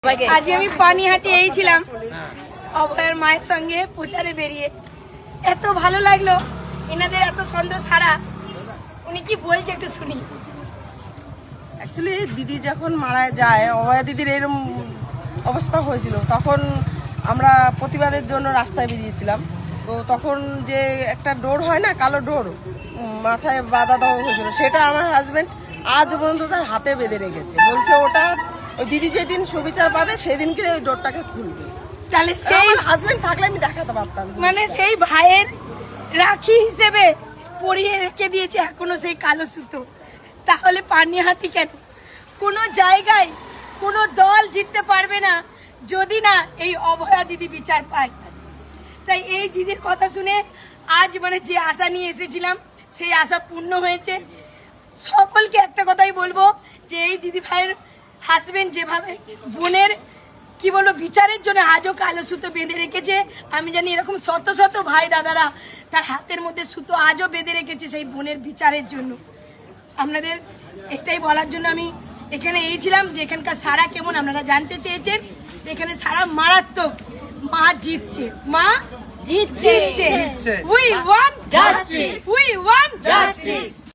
আজ আমি পানিহাটি এইছিলাম অভয়ের মায়ের সঙ্গে প্রচারে বেরিয়ে এত ভালো লাগলো এনাদের এত সুন্দর সারা উনি কি বলছে একটু শুনি। অ্যাকচুয়ালি দিদি যখন মারা যায় অভয়া দিদির এরকম অবস্থা হয়েছিল তখন আমরা প্রতিবাদের জন্য রাস্তায় বেরিয়েছিলাম। তো তখন যে একটা ডোর হয় না কালো ডোর মাথায় বাঁধা দেওয়া হয়েছিল সেটা আমার হাজবেন্ড আজ পর্যন্ত তার হাতে বেঁধে রেখেছে, বলছে ওটা ওই দিদি যেদিন সুবিচার পাবে সেদিনকে ওই ডোরটাকে খুলবে। তাহলে সেই হাজবেন্ড থাকলে আমি দেখাতে পারতাম, মানে সেই ভাইয়ের রাখি হিসেবে পরিয়ে রেখে দিয়েছে এখনো সেই কালো সুতো। তাহলে পানিহাটি কেন কোনো জায়গায় কোনো দল জিততে পারবে না যদি না এই অভয়া দিদি বিচার পায়। তাই এই দিদির কথা শুনে আজ মানে যে আশা নিয়ে এসেছিলাম সেই আশা পূর্ণ হয়েছে। সকলকে একটা কথাই বলবো যে এই দিদি ভাইয়ের হাজবেন্ড যেভাবে বোনের কি বলবো বিচারের জন্য আজও কালো সুতো বেঁধে রেখেছে, আমি জানি এরকম শত শত ভাই দাদারা তার হাতের মধ্যে সুতো আজও বেঁধে রেখেছে সেই বোনের বিচারের জন্য। আপনাদের এটাই বলার জন্য আমি এখানে এইছিলাম যে এখানকার সারা কেমন আপনারা জানতে চেয়েছেন। এখানে সারা মারাত্মক, মা জিতছে, মা জিতছে। We want justice, we want justice.